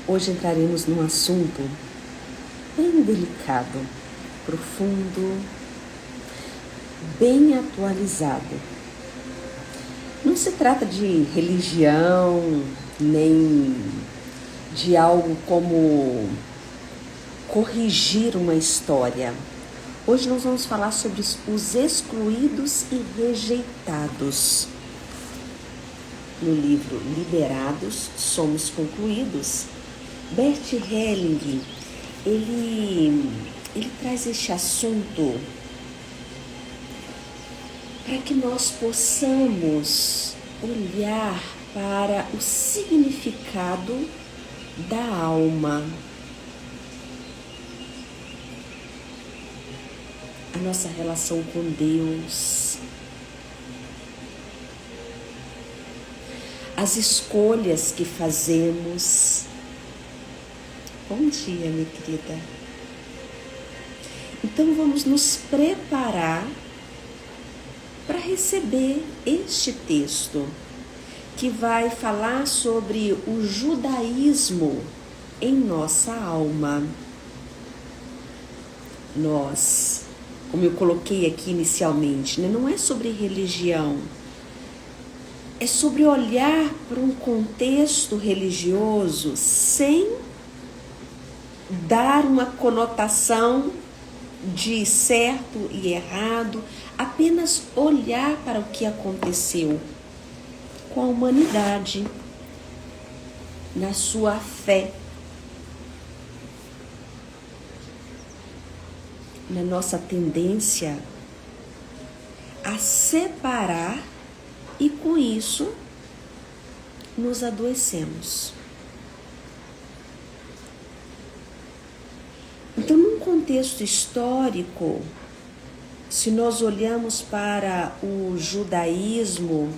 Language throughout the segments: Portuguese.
Hoje entraremos num assunto bem delicado, profundo, bem atualizado. Não se trata de religião, nem de algo como corrigir uma história. Hoje nós vamos falar sobre os excluídos e rejeitados. No livro Liberados, Somos Concluídos, Bert Helling, ele traz este assunto para que nós possamos olhar para o significado da alma. A nossa relação com Deus, as escolhas que fazemos. Bom dia, minha querida. Então vamos nos preparar para receber este texto que vai falar sobre o judaísmo em nossa alma. Nós, como eu coloquei aqui inicialmente, não é sobre religião, é sobre olhar para um contexto religioso sem dar uma conotação de certo e errado, apenas olhar para o que aconteceu com a humanidade, na sua fé, na nossa tendência a separar e com isso nos adoecemos. Então, num contexto histórico, se nós olhamos para o judaísmo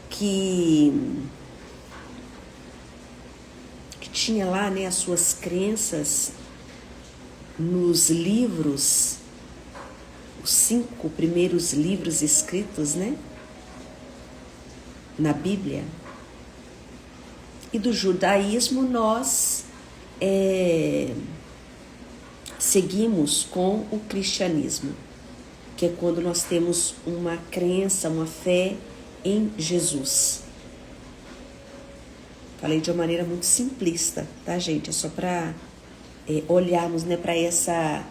que tinha lá, as suas crenças nos livros, os 5 primeiros livros escritos, na Bíblia, e do judaísmo nós seguimos com o cristianismo, que é quando nós temos uma crença, uma fé em Jesus. Falei de uma maneira muito simplista, tá, gente? É só para olharmos, para essa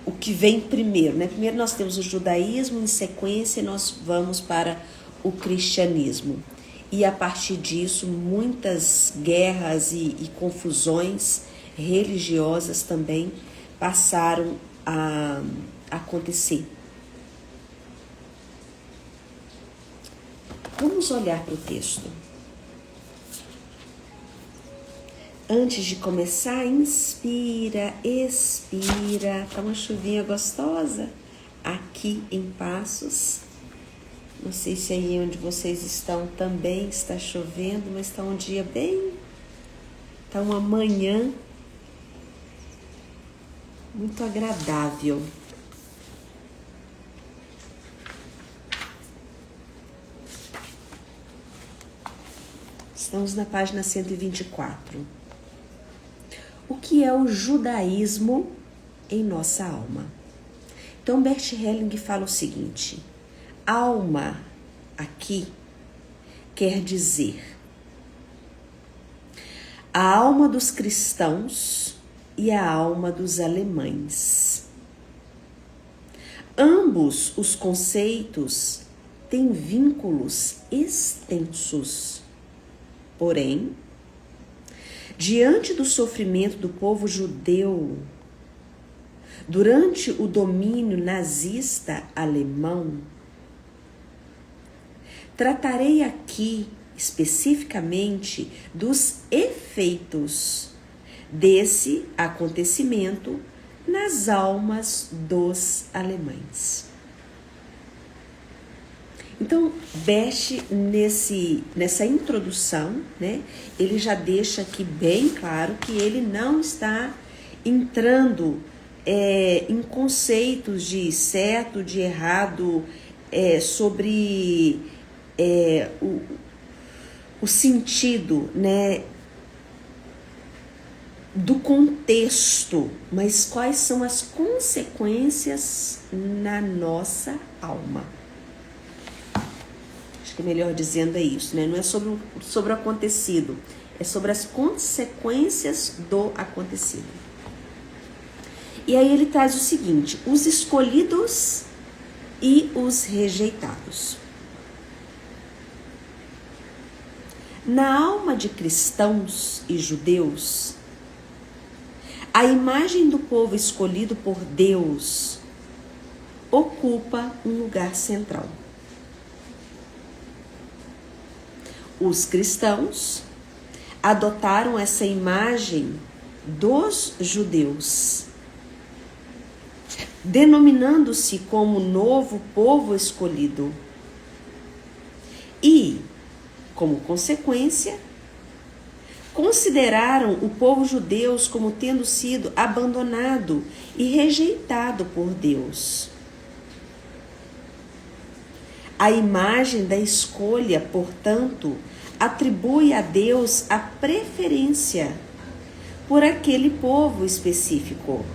o que vem primeiro, Primeiro nós temos o judaísmo, em sequência nós vamos para o cristianismo. E a partir disso, muitas guerras e confusões religiosas também passaram a acontecer. Vamos olhar para o texto. Antes de começar, inspira, expira. Tá uma chuvinha gostosa aqui em Passos. Não sei se aí onde vocês estão também está chovendo, mas está um dia está uma manhã muito agradável. Estamos na página 124. O que é o judaísmo em nossa alma? Então, Bert Helling fala o seguinte: alma aqui quer dizer a alma dos cristãos e a alma dos alemães. Ambos os conceitos têm vínculos extensos. Porém, diante do sofrimento do povo judeu, durante o domínio nazista alemão, tratarei aqui especificamente dos efeitos desse acontecimento nas almas dos alemães. Então, Bert, nessa introdução, ele já deixa aqui bem claro que ele não está entrando em conceitos de certo, de errado, sobre o sentido, né, do contexto, mas quais são as consequências na nossa alma. Acho que melhor dizendo é isso, né? Não é sobre o acontecido, é sobre as consequências do acontecido. E aí ele traz o seguinte: os escolhidos e os rejeitados. Na alma de cristãos e judeus, a imagem do povo escolhido por Deus ocupa um lugar central. Os cristãos adotaram essa imagem dos judeus, denominando-se como novo povo escolhido. E, como consequência, consideraram o povo judeu como tendo sido abandonado e rejeitado por Deus. A imagem da escolha, portanto, atribui a Deus a preferência por aquele povo específico.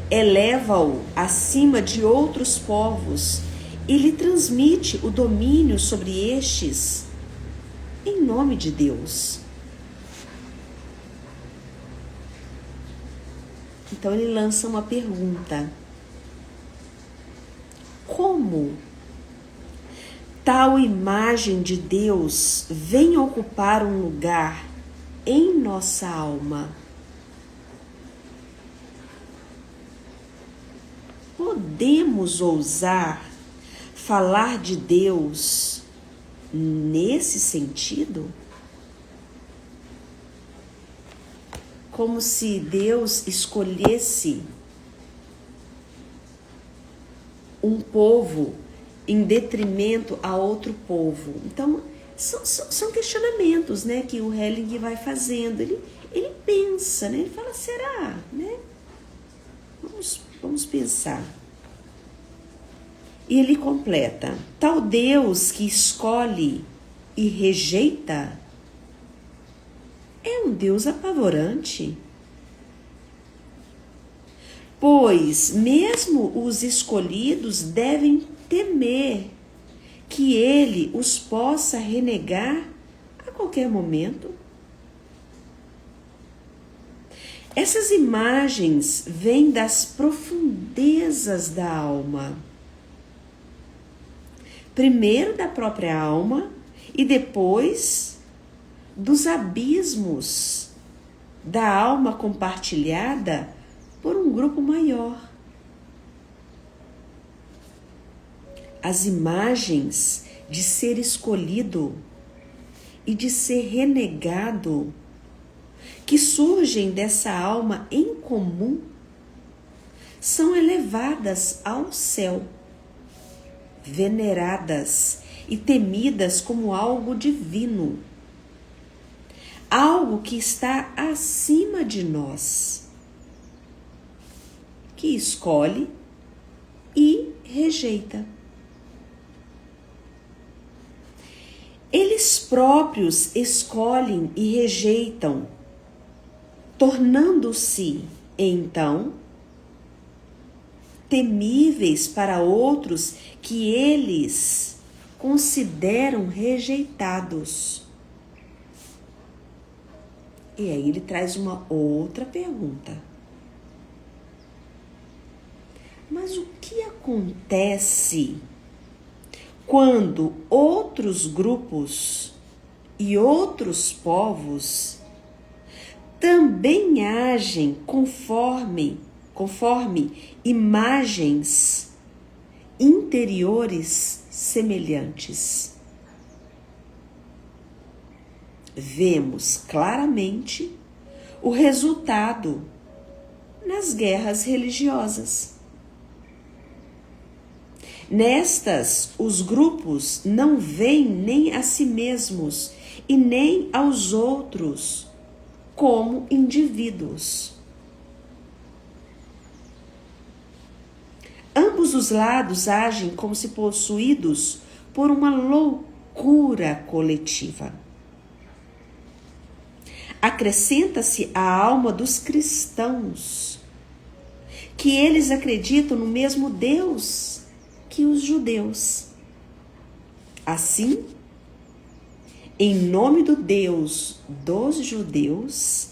Eleva-o acima de outros povos e lhe transmite o domínio sobre estes em nome de Deus. Então ele lança uma pergunta: como tal imagem de Deus vem ocupar um lugar em nossa alma? Podemos ousar falar de Deus nesse sentido? Como se Deus escolhesse um povo em detrimento a outro povo. Então, são questionamentos, né, que o Helling vai fazendo. Ele pensa, né, ele fala, será? Né? Vamos pensar. E ele completa: tal Deus que escolhe e rejeita é um Deus apavorante. Pois mesmo os escolhidos devem temer que ele os possa renegar a qualquer momento. Essas imagens vêm das profundezas da alma. Primeiro da própria alma e depois dos abismos da alma compartilhada por um grupo maior. As imagens de ser escolhido e de ser renegado, que surgem dessa alma em comum, são elevadas ao céu, veneradas e temidas como algo divino, algo que está acima de nós, que escolhe e rejeita. Eles próprios escolhem e rejeitam, tornando-se, então, temíveis para outros que eles consideram rejeitados. E aí ele traz uma outra pergunta. Mas o que acontece quando outros grupos e outros povos também agem conforme imagens interiores semelhantes? Vemos claramente o resultado nas guerras religiosas. Nestas, os grupos não veem nem a si mesmos e nem aos outros como indivíduos. Ambos os lados agem como se possuídos por uma loucura coletiva. acrescenta-se à alma dos cristãos, que eles acreditam no mesmo Deus que os judeus. Assim, em nome do Deus dos judeus,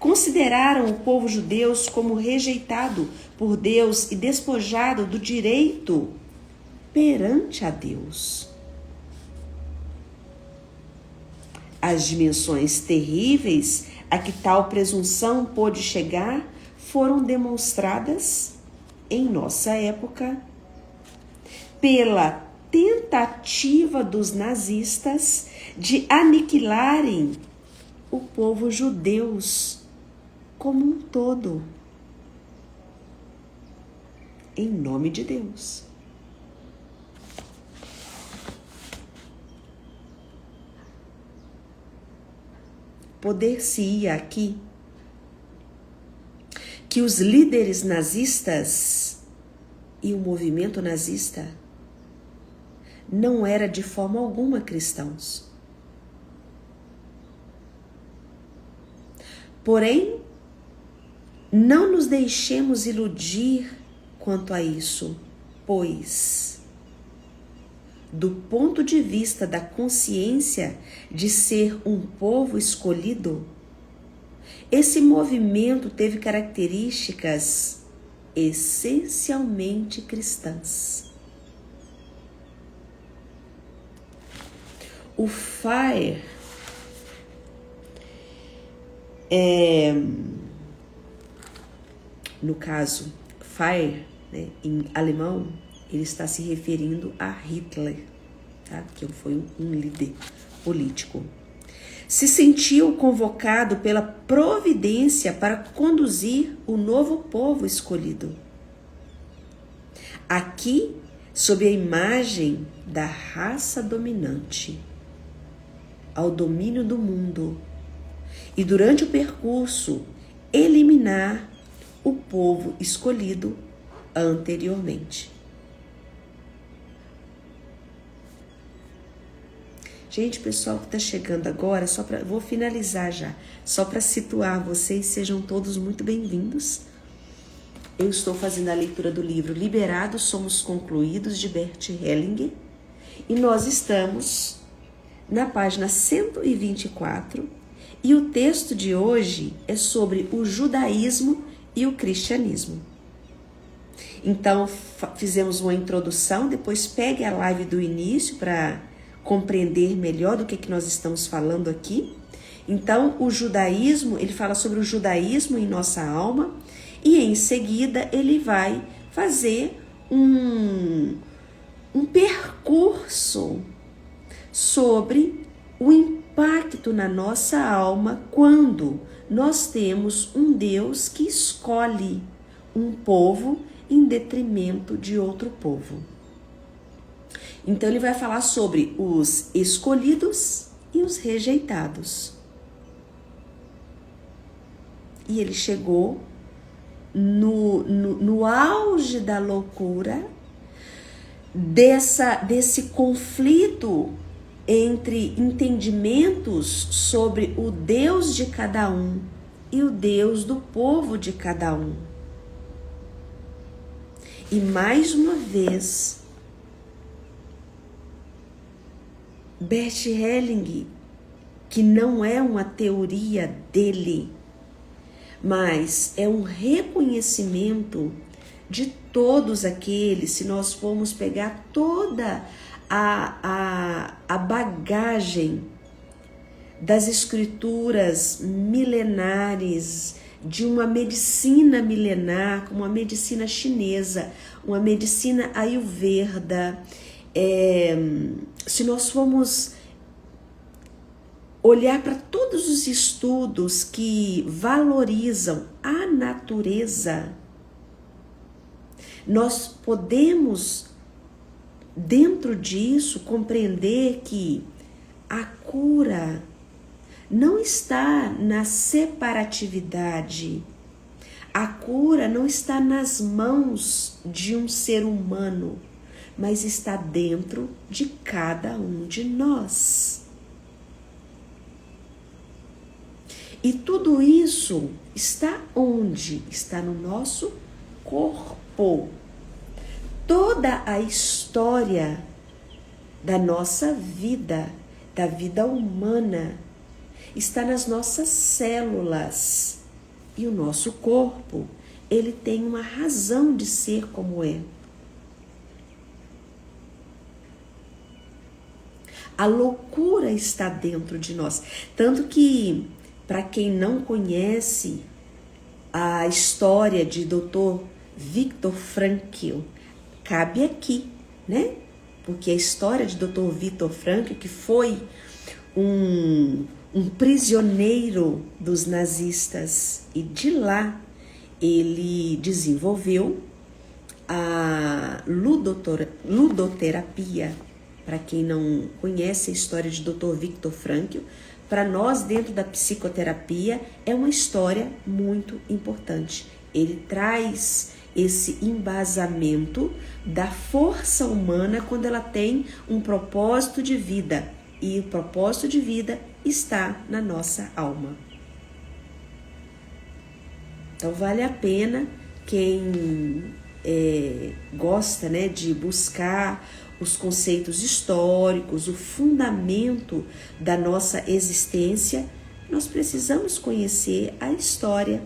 consideraram o povo judeu como rejeitado por Deus e despojado do direito perante a Deus. As dimensões terríveis a que tal presunção pôde chegar foram demonstradas em nossa época pela tentativa dos nazistas de aniquilarem o povo judeu como um todo, em nome de Deus. Poder-se-ia aqui que os líderes nazistas e o movimento nazista não era de forma alguma cristãos. Porém, não nos deixemos iludir quanto a isso, pois, do ponto de vista da consciência de ser um povo escolhido, esse movimento teve características essencialmente cristãs. O FAIR no caso, FAIR, né, em alemão, ele está se referindo a Hitler, tá? Que foi um líder político. Se sentiu convocado pela providência para conduzir o novo povo escolhido. Aqui, sob a imagem da raça dominante, ao domínio do mundo, e durante o percurso, eliminar o povo escolhido anteriormente. Gente, pessoal que está chegando agora, vou finalizar já, só para situar vocês, sejam todos muito bem-vindos. Eu estou fazendo a leitura do livro Liberados Somos Concluídos, de Bert Hellinger, e nós estamos na página 124, e o texto de hoje é sobre o judaísmo e o cristianismo. Então, fizemos uma introdução, depois pegue a live do início para compreender melhor do que nós estamos falando aqui. Então, o judaísmo, ele fala sobre o judaísmo em nossa alma, e em seguida ele vai fazer um percurso sobre o impacto na nossa alma quando nós temos um Deus que escolhe um povo em detrimento de outro povo. Então ele vai falar sobre os escolhidos e os rejeitados. E ele chegou no auge da loucura desse conflito entre entendimentos sobre o Deus de cada um e o Deus do povo de cada um. E mais uma vez, Bert Hellinger, que não é uma teoria dele, mas é um reconhecimento de todos aqueles, se nós formos pegar toda a bagagem das escrituras milenares, de uma medicina milenar, como a medicina chinesa, uma medicina ayurveda. Se nós formos olhar para todos os estudos que valorizam a natureza, nós podemos, dentro disso, compreender que a cura não está na separatividade. A cura não está nas mãos de um ser humano, mas está dentro de cada um de nós. E tudo isso está onde? Está no nosso corpo. Toda a história da nossa vida, da vida humana, está nas nossas células. E o nosso corpo, ele tem uma razão de ser como é. A loucura está dentro de nós. Tanto que, para quem não conhece a história de Dr. Viktor Frankl, cabe aqui, né? Porque a história de Dr. Viktor Frankl, que foi um prisioneiro dos nazistas, e de lá ele desenvolveu a ludoterapia. Para quem não conhece a história de Dr. Viktor Frankl, para nós dentro da psicoterapia é uma história muito importante. Ele traz esse embasamento da força humana quando ela tem um propósito de vida. E o propósito de vida está na nossa alma. Então vale a pena quem gosta, né, de buscar os conceitos históricos, o fundamento da nossa existência. Nós precisamos conhecer a história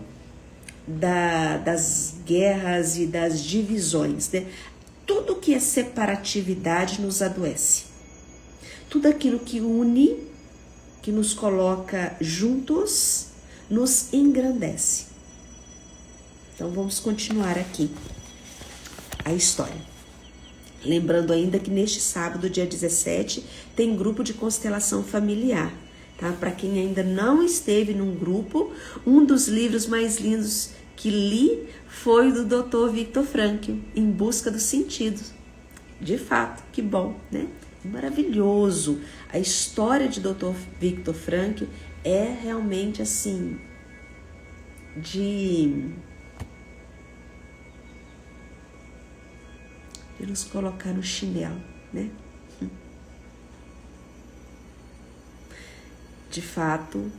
das guerras e das divisões, né? Tudo que é separatividade nos adoece. Tudo aquilo que une, que nos coloca juntos, nos engrandece. Então vamos continuar aqui a história. Lembrando ainda que neste sábado, dia 17, tem grupo de constelação familiar, tá? Para quem ainda não esteve num grupo, um dos livros mais lindos que li foi do Dr. Viktor Frankl, Em Busca do Sentido. De fato, que bom, né? Maravilhoso. A história de Dr. Viktor Frankl é realmente assim, de nos colocar no chinelo, né? De fato,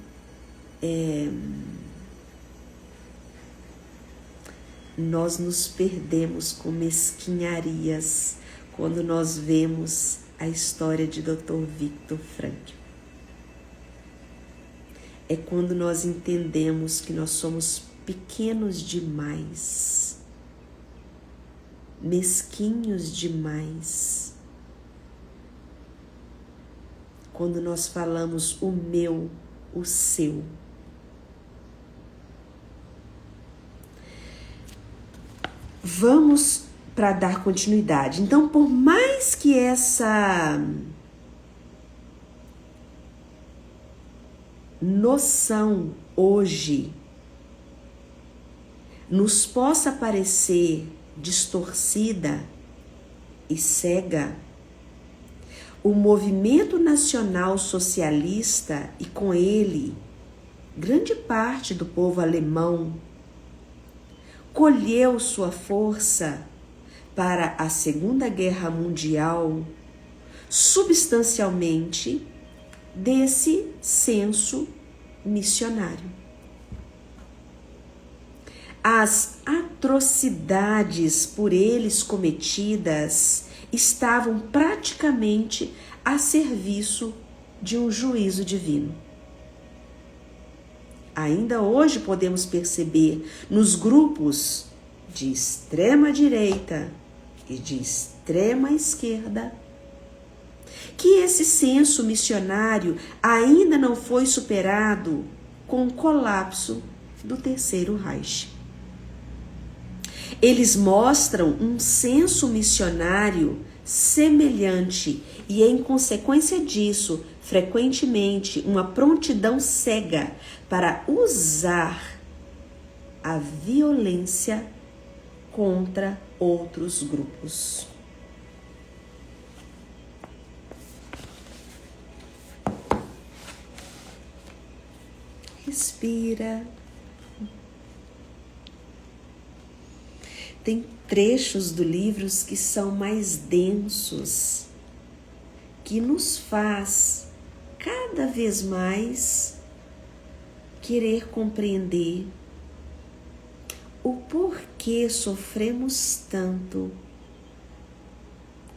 nós nos perdemos com mesquinharias quando nós vemos a história de Dr. Viktor Frankl. É quando nós entendemos que nós somos pequenos demais, mesquinhos demais. Quando nós falamos o meu, o seu. Vamos para dar continuidade. Então, por mais que essa noção hoje nos possa parecer distorcida e cega, o movimento nacional socialista e com ele grande parte do povo alemão colheu sua força para a Segunda Guerra Mundial substancialmente desse senso missionário. As atrocidades por eles cometidas estavam praticamente a serviço de um juízo divino. Ainda hoje podemos perceber nos grupos de extrema direita e de extrema esquerda que esse senso missionário ainda não foi superado com o colapso do Terceiro Reich. Eles mostram um senso missionário semelhante e, em consequência disso, frequentemente uma prontidão cega para usar a violência contra outros grupos. Respira. Tem trechos do livro que são mais densos, que nos faz cada vez mais querer compreender o porquê sofremos tanto,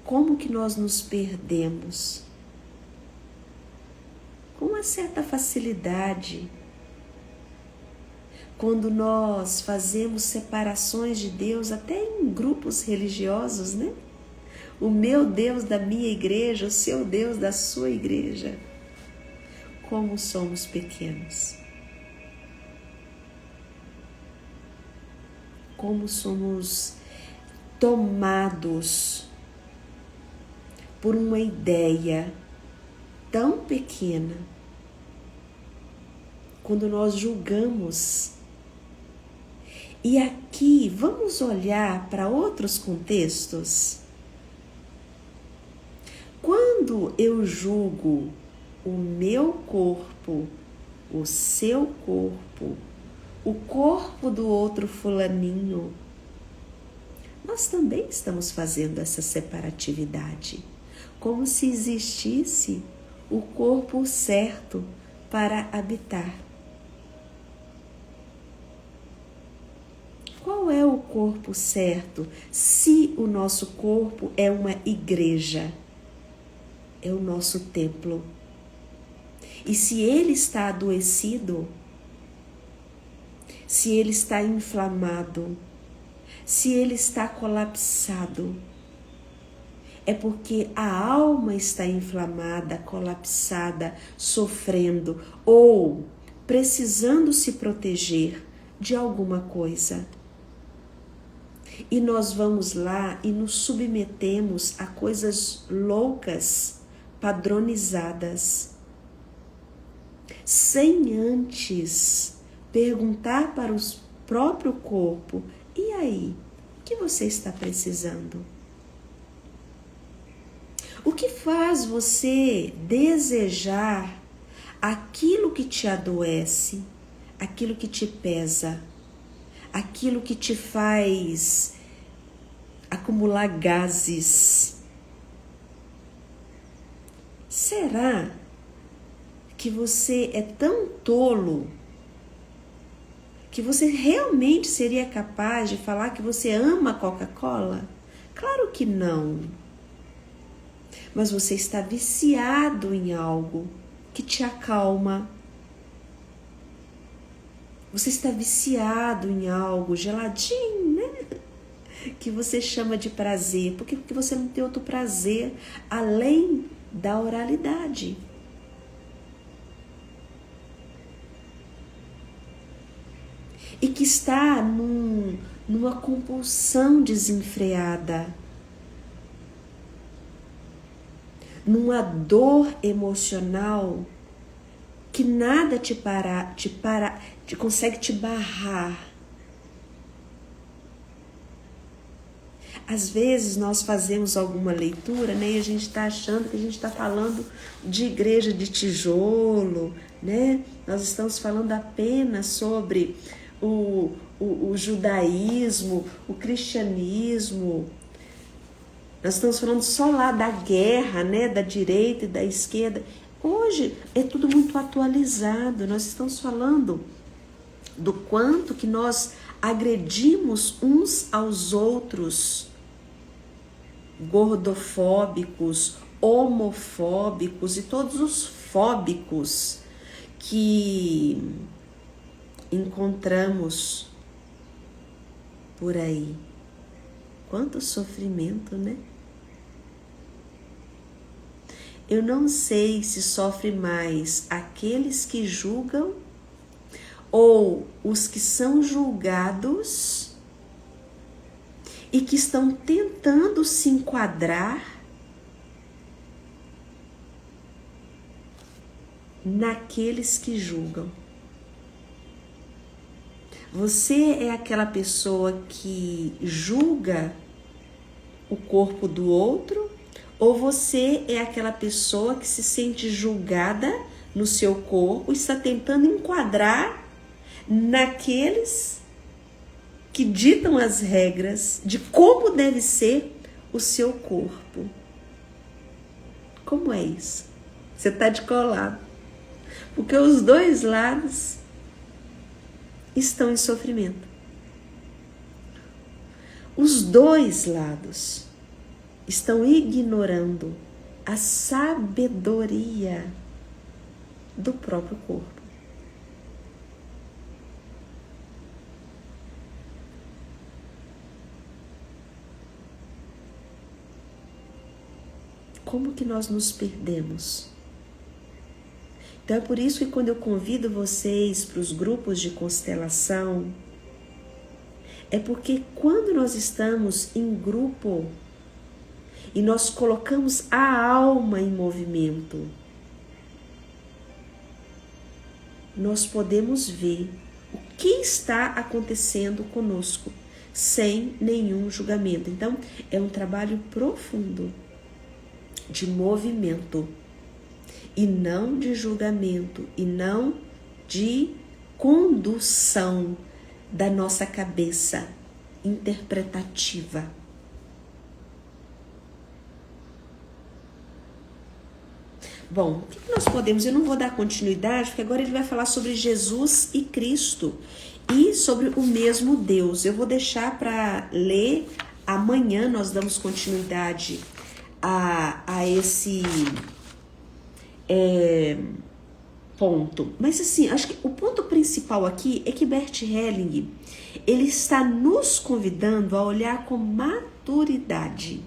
como que nós nos perdemos com uma certa facilidade quando nós fazemos separações de Deus até em grupos religiosos, né? O meu Deus da minha igreja, o seu Deus da sua igreja. Como somos pequenos. Como somos tomados por uma ideia tão pequena, quando nós julgamos. E aqui vamos olhar para outros contextos. Quando eu julgo o meu corpo, o seu corpo, o corpo do outro fulaninho, nós também estamos fazendo essa separatividade, como se existisse o corpo certo para habitar. Qual é o corpo certo? Se o nosso corpo é uma igreja, é o nosso templo. E se ele está adoecido, se ele está inflamado, se ele está colapsado, é porque a alma está inflamada, colapsada, sofrendo ou precisando se proteger de alguma coisa. E nós vamos lá e nos submetemos a coisas loucas, padronizadas, sem antes perguntar para o próprio corpo: e aí, o que você está precisando? O que faz você desejar aquilo que te adoece, aquilo que te pesa, aquilo que te faz acumular gases? Será que você é tão tolo que você realmente seria capaz de falar que você ama a Coca-Cola? Claro que não. Mas você está viciado em algo que te acalma. Você está viciado em algo geladinho, né? Que você chama de prazer. Por que? Porque você não tem outro prazer além da oralidade. E que está numa compulsão desenfreada, numa dor emocional que nada consegue te barrar. Às vezes nós fazemos alguma leitura, né, e a gente está achando que a gente está falando de igreja de tijolo, né? Nós estamos falando apenas sobre o judaísmo, o cristianismo. Nós estamos falando só lá da guerra, né, da direita e da esquerda. Hoje é tudo muito atualizado. Nós estamos falando do quanto que nós agredimos uns aos outros, gordofóbicos, homofóbicos e todos os fóbicos que encontramos por aí. Quanto sofrimento, né? Eu não sei se sofre mais aqueles que julgam ou os que são julgados e que estão tentando se enquadrar naqueles que julgam. Você é aquela pessoa que julga o corpo do outro, ou você é aquela pessoa que se sente julgada no seu corpo e está tentando enquadrar naqueles que ditam as regras de como deve ser o seu corpo? Como é isso? Você está de colado. Porque os dois lados estão em sofrimento. Os dois lados estão ignorando a sabedoria do próprio corpo. Como que nós nos perdemos? Então é por isso que quando eu convido vocês para os grupos de constelação, é porque quando nós estamos em grupo e nós colocamos a alma em movimento, nós podemos ver o que está acontecendo conosco, sem nenhum julgamento. Então, é um trabalho profundo de movimento, e não de julgamento, e não de condução da nossa cabeça interpretativa. Bom, o que nós podemos... Eu não vou dar continuidade, porque agora ele vai falar sobre Jesus e Cristo e sobre o mesmo Deus. Eu vou deixar para ler amanhã, nós damos continuidade a esse ponto. Mas assim, acho que o ponto principal aqui é que Bert Helling, ele está nos convidando a olhar com maturidade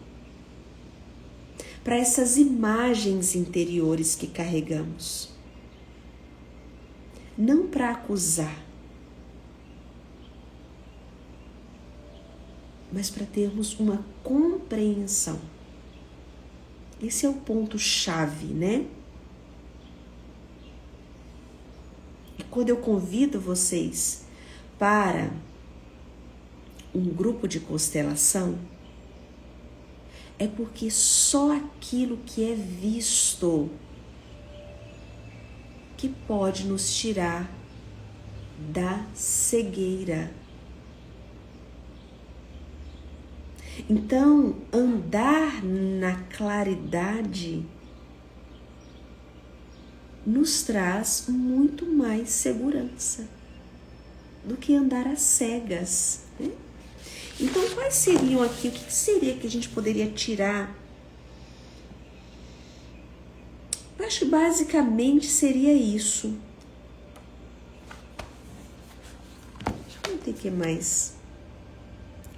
para essas imagens interiores que carregamos. Não para acusar, mas para termos uma compreensão. Esse é o ponto-chave, né? E quando eu convido vocês para um grupo de constelação, é porque só aquilo que é visto que pode nos tirar da cegueira. Então, andar na claridade nos traz muito mais segurança do que andar às cegas, né? Então, quais seriam aqui, o que seria que a gente poderia tirar? Eu acho que basicamente seria isso. Deixa eu ver o que mais.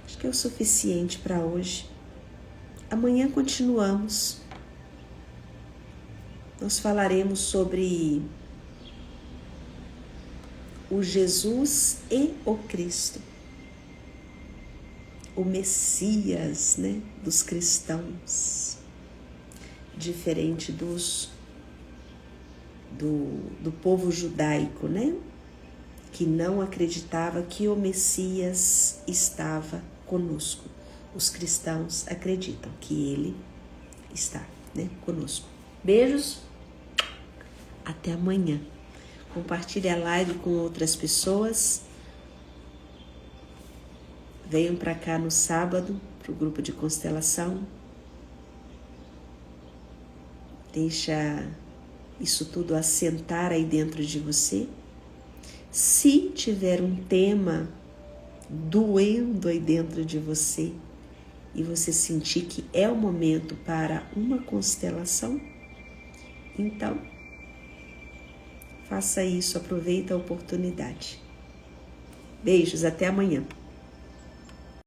Acho que é o suficiente para hoje. Amanhã continuamos. Nós falaremos sobre o Jesus e o Cristo, o Messias, né, dos cristãos, diferente do povo judaico, né, que não acreditava que o Messias estava conosco. Os cristãos acreditam que ele está, né, conosco. Beijos, até amanhã. Compartilhe a live com outras pessoas. Venham para cá no sábado, para o grupo de constelação. Deixa isso tudo assentar aí dentro de você. Se tiver um tema doendo aí dentro de você e você sentir que é o momento para uma constelação, então faça isso, aproveita a oportunidade. Beijos, até amanhã.